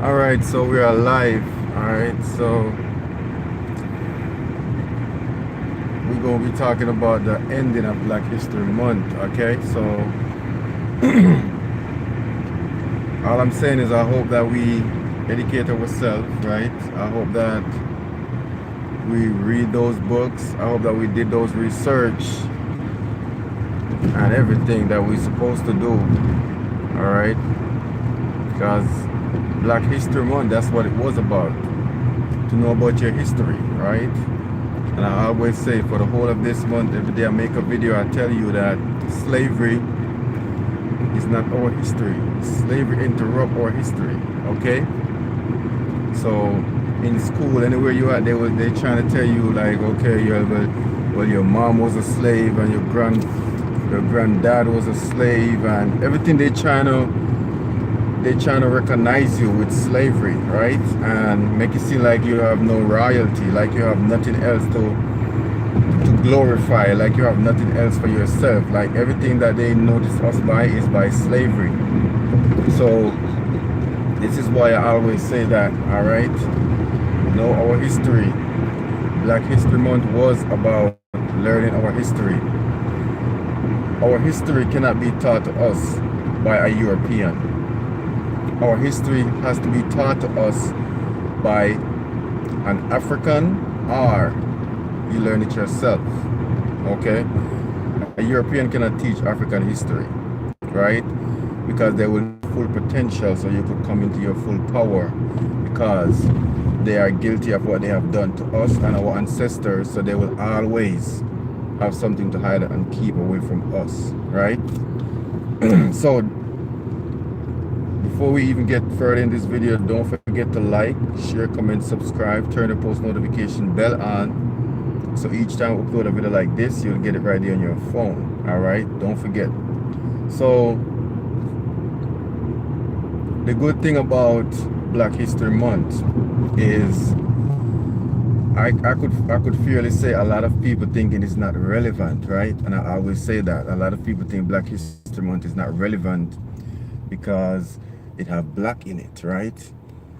All right, so we are live. All right, so we're gonna be talking about the ending of Black History Month. Okay, so all I'm saying is I hope that we educate ourselves, right? I hope that we read those books. I hope that we did those research and everything that we're supposed to do. All right, because Black History Month, that's what it was about. To know about your history, right? And I always say for the whole of this month, every day I make a video, I tell you that slavery is not our history. Slavery interrupt our history, okay? So in school, anywhere you are, they trying to tell you like, okay, well your mom was a slave and your granddad was a slave and everything they trying to recognize you with slavery, right? And make it seem like you have no royalty, like you have nothing else to glorify, like you have nothing else for yourself. Like everything that they notice us by is by slavery. So this is why I always say that, all right? Know our history. Black History Month was about learning our history. Our history cannot be taught to us by a European. Our history has to be taught to us by an African, or you learn it yourself. Okay? A European cannot teach African history, right? Because they will full potential so you could come into your full power because they are guilty of what they have done to us and our ancestors, so they will always have something to hide and keep away from us, right? So before we even get further in this video, don't forget to like, share, comment, subscribe, turn the post notification bell on. So each time we upload a video like this, you'll get it right there on your phone. All right, don't forget. So the good thing about Black History Month is I could fairly say a lot of people thinking it's not relevant, right? And I always say that a lot of people think Black History Month is not relevant because it have black in it, right?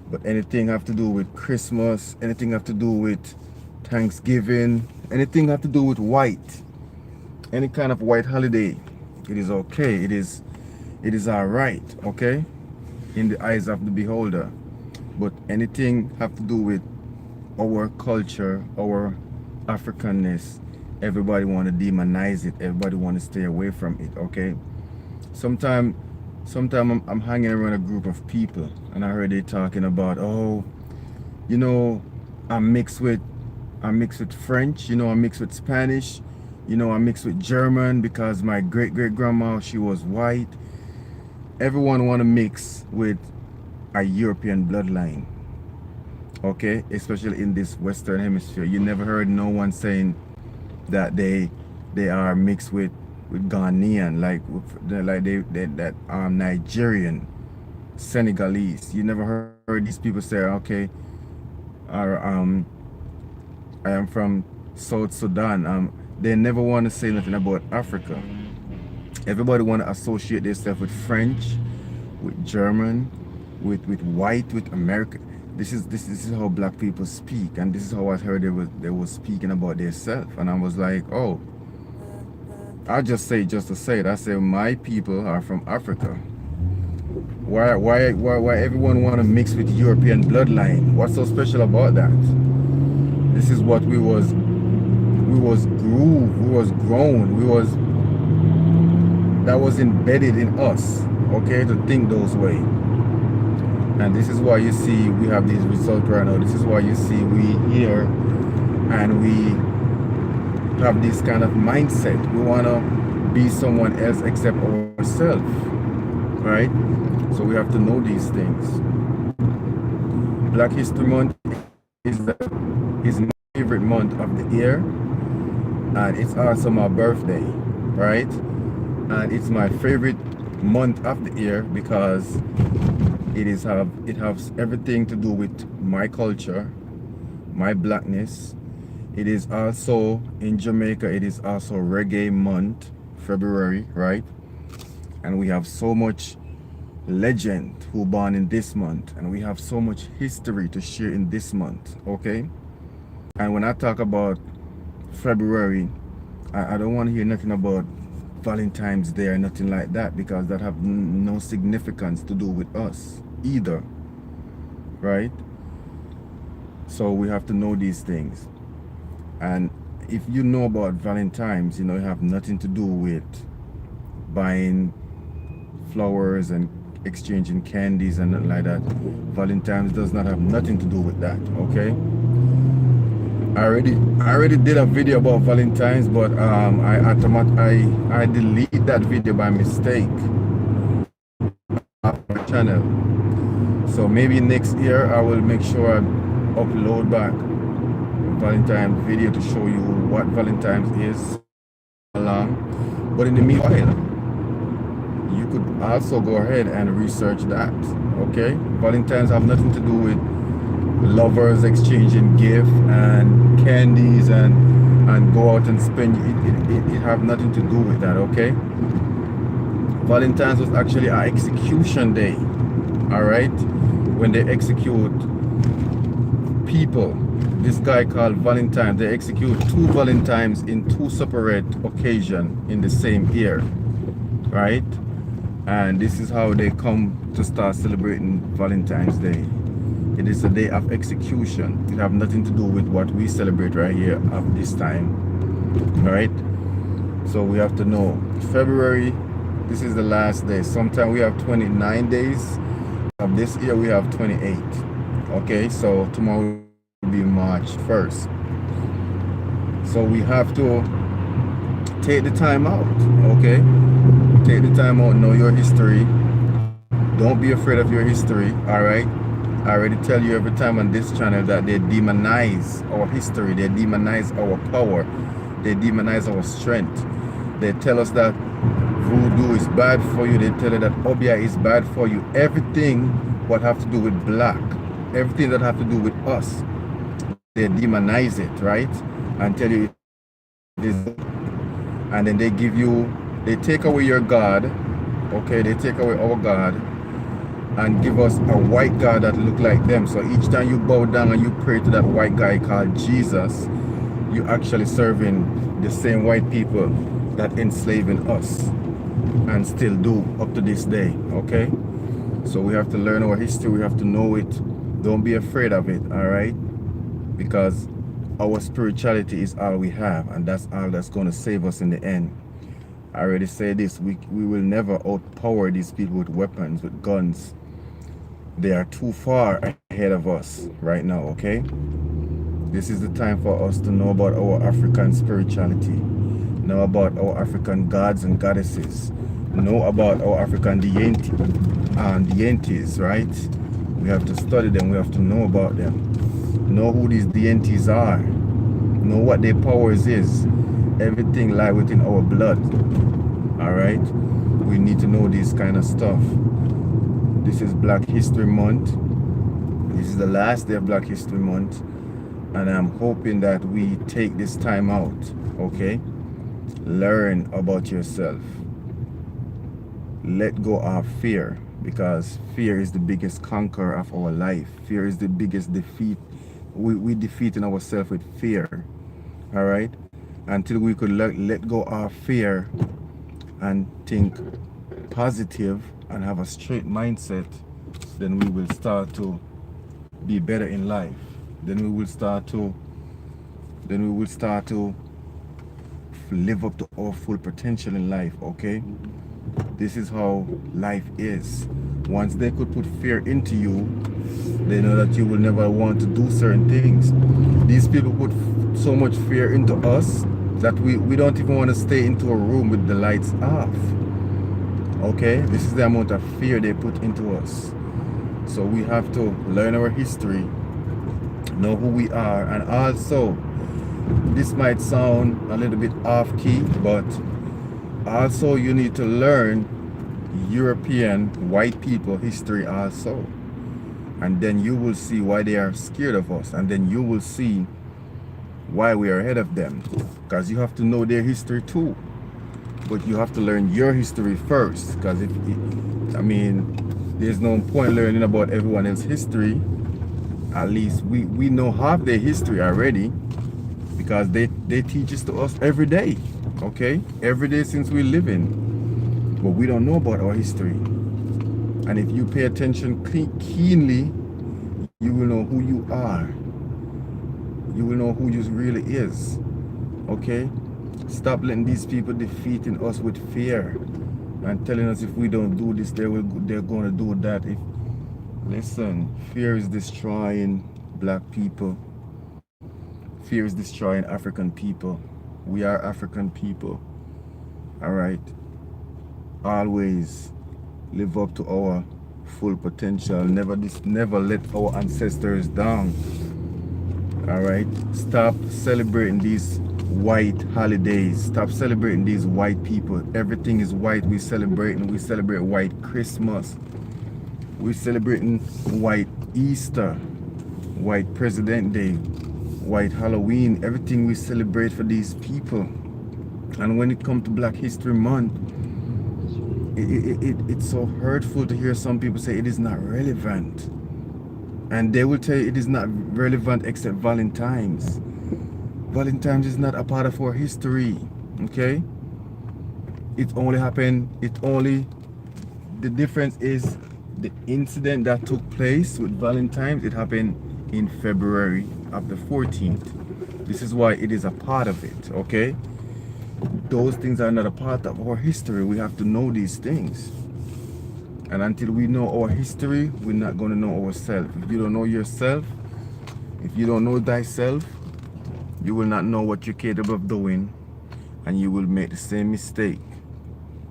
But anything have to do with Christmas, anything have to do with Thanksgiving, anything have to do with white, any kind of white holiday, it is okay. It is all right, okay, in the eyes of the beholder. But anything have to do with our culture, our Africanness, everybody want to demonize it. Everybody want to stay away from it, okay? Sometimes I'm hanging around a group of people and I heard they talking about, oh, you know, I'm mixed with French, I'm mixed with Spanish, I'm mixed with German because my great grandma, she was white. Everyone want to mix with a European bloodline, okay? Especially in this Western hemisphere. You never heard no one saying that they are mixed with Ghanaian, like they that Nigerian, Senegalese. You never heard these people say, okay, or I am from South Sudan. They never want to say nothing about Africa. Everybody want to associate themselves with French, with German, with white, with America. This is how black people speak, and this is how I heard they were speaking about themselves. And I was like, oh, I just say just to say it. I say my people are from Africa. Why everyone want to mix with European bloodline? What's so special about that? This is what we was grown, that was embedded in us, okay, to think those way. And this is why you see we have these results right now. This is why you see we here and we have this kind of mindset. We want to be someone else except ourselves, right? So we have to know these things. Black History Month is my favorite month of the year, and it's also my birthday, right? And it's my favorite month of the year because it has everything to do with my culture, my blackness. It is also in Jamaica, it is also reggae month, February, right? And we have so much legend who born in this month, and we have so much history to share in this month, okay? And when I talk about February, I don't want to hear nothing about Valentine's Day or nothing like that, because that have no significance to do with us either, right? So we have to know these things. And if you know about Valentine's, you know, it have nothing to do with buying flowers and exchanging candies and nothing like that. Valentine's does not have nothing to do with that, okay? I already did a video about Valentine's, but I delete that video by mistake off my channel. So maybe next year I will make sure I upload back Valentine's video to show you what Valentine's is along. But in the meanwhile, you could also go ahead and research that, okay? Valentine's have nothing to do with lovers exchanging gifts and candies and go out and spend. It have nothing to do with that, okay? Valentine's was actually an execution day, all right? When they execute people. This guy called Valentine, they execute 2 Valentines in 2 separate occasions in the same year, right? And this is how they come to start celebrating Valentine's Day. It is a day of execution. It have nothing to do with what we celebrate right here at this time, right? So we have to know February, this is the last day. Sometimes we have 29 days. Of this year we have 28. Okay, so tomorrow will be March 1st. So we have to take the time out, okay? Take the time out, know your history. Don't be afraid of your history, all right? I already tell you every time on this channel that they demonize our history, they demonize our power, they demonize our strength. They tell us that voodoo is bad for you, they tell you that Obeah is bad for you. Everything what have to do with black, everything that have to do with us, they demonize it, right? And tell you this, and then they give you, they take away your God, okay? They take away our God and give us a white God that look like them. So each time you bow down and you pray to that white guy called Jesus, you actually serving the same white people that enslaving us and still do up to this day, okay? So we have to learn our history, we have to know it. Don't be afraid of it, all right? Because our spirituality is all we have, and that's all that's going to save us in the end. I already said this, we will never outpower these people with weapons, with guns. They are too far ahead of us right now, okay? This is the time for us to know about our African spirituality, know about our African gods and goddesses, know about our African deities, right? We have to study them, we have to know about them, know who these deities are, know what their powers is. Everything lies within our blood, all right? We need to know this kind of stuff. This is Black History Month. This is the last day of Black History Month, and I'm hoping that we take this time out, okay? Learn about yourself. Let go of fear, because fear is the biggest conqueror of our life. Fear is the biggest defeat. We defeating ourselves with fear, all right? Until we could let go of fear and think positive and have a straight mindset, then we will start to be better in life. Then we will start to live up to our full potential in life, okay? This is how life is. Once they could put fear into you, they know that you will never want to do certain things. These people put so much fear into us that we don't even want to stay into a room with the lights off. Okay, this is the amount of fear they put into us. So we have to learn our history, know who we are, and also, this might sound a little bit off key, but also you need to learn European white people history also, and then you will see why they are scared of us, and then you will see why we are ahead of them, because you have to know their history too. But you have to learn your history first, because I mean, There's no point learning about everyone else's history. At least we know half their history already, because they teach it to us every day. Okay, every day since we live in, but we don't know about our history. And if you pay attention keenly, you will know who you are. You will know who you really is. Okay, stop letting these people defeating us with fear and telling us if we don't do this, they're going to do that. If listen, fear is destroying black people. Fear is destroying African people. We are African people. All right. Always live up to our full potential. Never let our ancestors down. All right. Stop celebrating these white holidays. Stop celebrating these white people. Everything is white. We celebrate white Christmas. We're celebrating white Easter, white President Day, white Halloween. Everything we celebrate for these people. And when it comes to Black History Month, it's so hurtful to hear some people say it is not relevant. And they will tell you it is not relevant except Valentine's. Valentine's is not a part of our history. Okay? It only happened, the difference is the incident that took place with Valentine's, it happened in February of the 14th. This is why it is a part of it, okay? Those things are not a part of our history. We have to know these things. And until we know our history, we're not going to know ourselves. If you don't know yourself, if you don't know thyself, you will not know what you're capable of doing, and you will make the same mistake.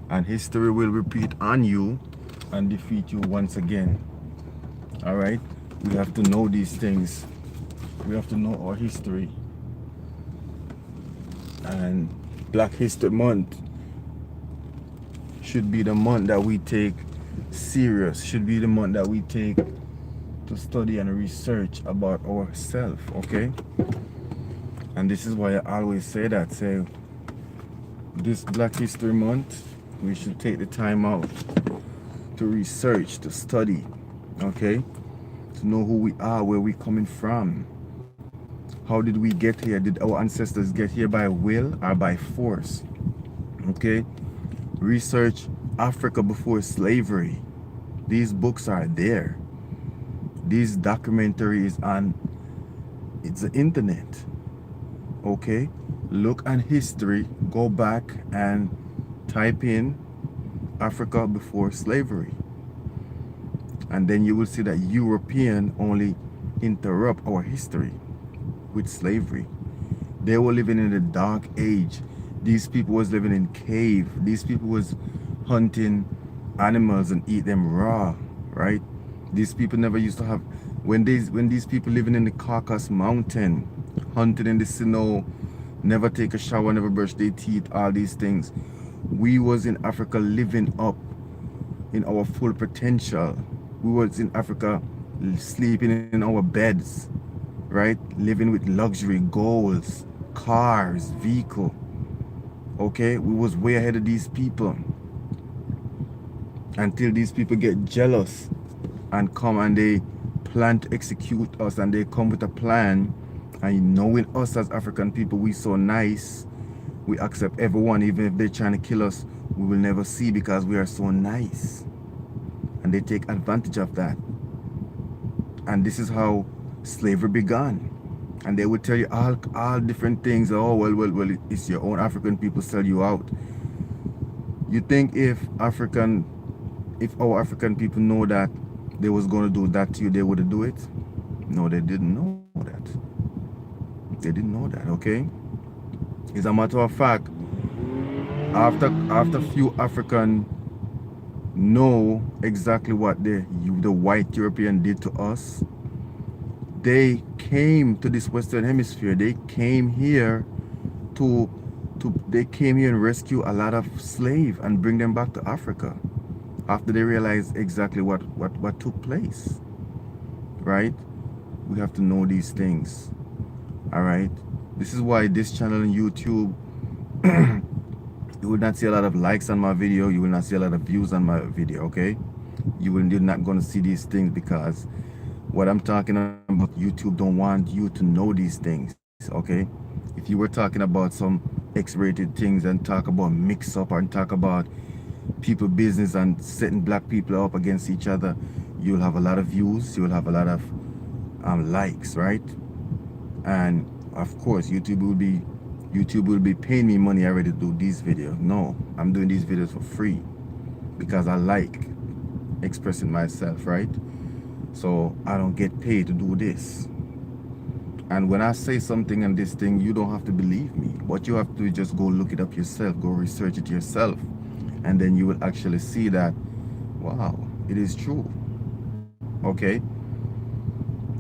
And history will repeat on you and defeat you once again. All right? We have to know these things. We have to know our history. And Black History Month should be the month that we take serious, should be the month that we take to study and research about ourselves, okay? And this is why I always say that, say, this Black History Month, we should take the time out to research, to study, okay? To know who we are, where we're coming from. How did we get here? Did our ancestors get here by will or by force? Okay? Research Africa before slavery. These books are there. These documentaries on it's the internet. Okay? Look at history, go back and type in Africa before slavery. And then you will see that European only interrupt our history with slavery. They were living in the dark age. These people was living in cave. These people was hunting animals and eat them raw, right? These people never used to have, when these people living in the Caucasus Mountain, hunting in the snow, never take a shower, never brush their teeth, all these things. We was in Africa living up in our full potential. We was in Africa sleeping in our beds, right? Living with luxury, goals, cars, vehicle. Okay, we was way ahead of these people. Until these people get jealous and come and they plan to execute us, and they come with a plan, and knowing us as African people, we so nice, we accept everyone, even if they're trying to kill us, we will never see, because we are so nice. And they take advantage of that. And this is how slavery began. And they would tell you all different things. Oh, well, it's your own African people sell you out. You think if our African people know that they was going to do that to you, they would do it? No, they didn't know that. They didn't know that, okay? As a matter of fact, after few African know exactly what the white European did to us, they came to this Western Hemisphere. They came here and rescue a lot of slaves and bring them back to Africa after they realized exactly what took place, right? We have to know these things, all right? This is why this channel on YouTube, you will not see a lot of likes on my video. You will not see a lot of views on my video, okay? you're not going to see these things, because what I'm talking about, YouTube don't want you to know these things, okay? If you were talking about some X-rated things and talk about mix up and talk about people business and setting black people up against each other, you'll have a lot of views, you'll have a lot of likes, right? And of course YouTube will be paying me money already to do these videos. No, I'm doing these videos for free because I like expressing myself, right? So I don't get paid to do this. And when I say something and this thing, you don't have to believe me. What you have to do is just go look it up yourself, go research it yourself, and then you will actually see that, wow, it is true. Okay?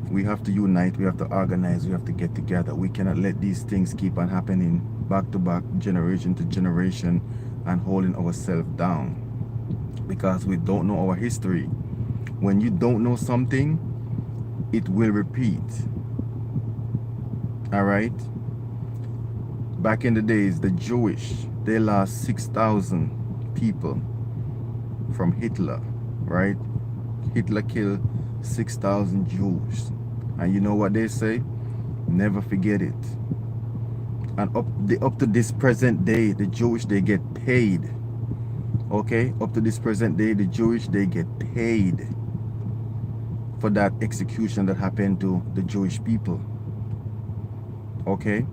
We have to unite, we have to organize, we have to get together. We cannot let these things keep on happening back to back, generation to generation, and holding ourselves down because we don't know our history. When you don't know something, it will repeat. All right? Back in the days, the Jewish, they lost 6,000 people from Hitler, right? Hitler killed 6,000 Jews. And you know what they say? Never forget it. And up to this present day, the Jewish, they get paid. Okay? Up to this present day, the Jewish, they get paid for that execution that happened to the Jewish people. Okay?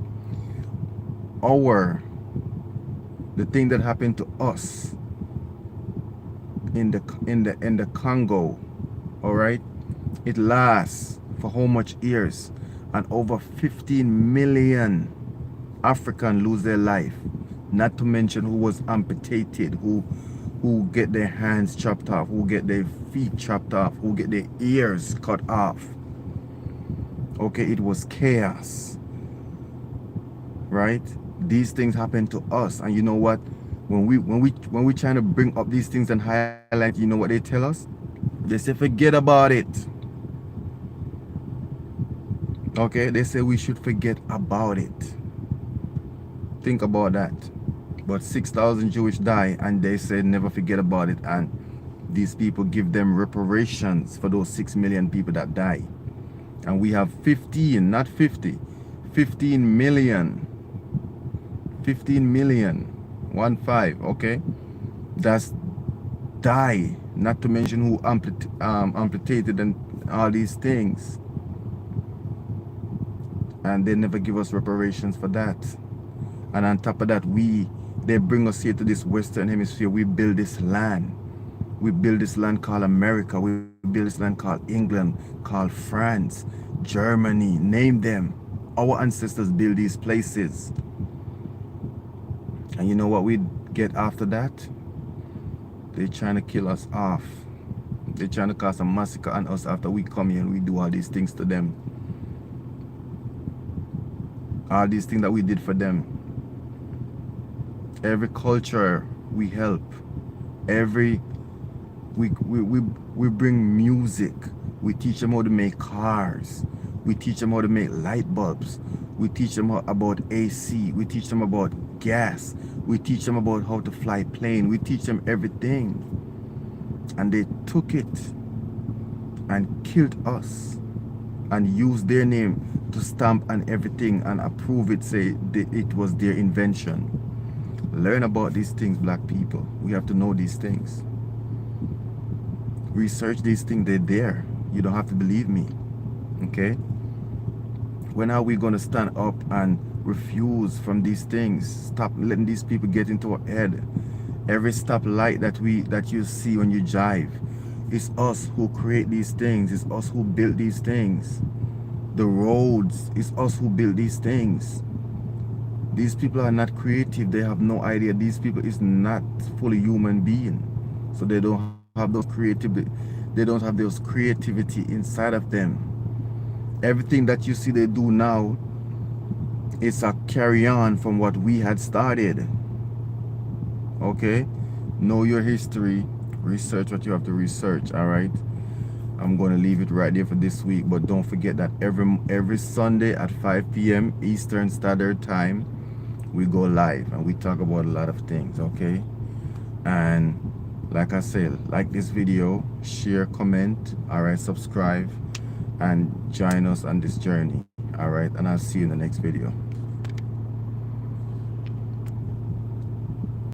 The thing that happened to us in the Congo, all right, it lasts for how much years? And over 15 million Africans lose their life, not to mention who was amputated, who get their hands chopped off, who get their feet chopped off, who get their ears cut off. Okay, it was chaos, right? These things happen to us, and you know what? When we trying to bring up these things and highlight, you know what they tell us? They say forget about it. Okay, they say we should forget about it. Think about that. But 6,000 Jewish die, and they say never forget about it, and these people give them reparations for those 6 million people that die. And we have 15, not 50, 15 million. 15 million, 1-5, okay? That's die, not to mention who amputated and all these things. And they never give us reparations for that. And on top of that, they bring us here to this Western Hemisphere. We build this land. We build this land called America. We build this land called England, called France, Germany, name them. Our ancestors built these places. And you know what we get after that? They're trying to kill us off. They're trying to cause a massacre on us after we come here and we do all these things to them. All these things that we did for them. Every culture we help. We bring music. We teach them how to make cars. We teach them how to make light bulbs. We teach them about AC. We teach them about gas. We teach them about how to fly plane. We teach them everything. And they took it and killed us and used their name to stamp on everything and approve it, say it was their invention. Learn about these things, black people. We have to know these things. Research these things, they're there. You don't have to believe me. Okay? When are we going to stand up and refuse from these things? Stop letting these people get into our head. Every stoplight that you see when you drive, it's us who create these things. It's us who build these things. The roads, it's us who build these things. These people are not creative. They have no idea. These people is not fully human being. So they don't have those creativity. They don't have those creativity inside of them. Everything that you see they do now, it's a carry on from what we had started. Okay? Know your history. Research what you have to research. All right? I'm going to leave it right there for this week. But don't forget that every Sunday at 5 p.m. Eastern Standard Time, we go live and we talk about a lot of things. Okay? And Like I said, like this video, share, comment, all right, subscribe, and join us on this journey, all right, and I'll see you in the next video.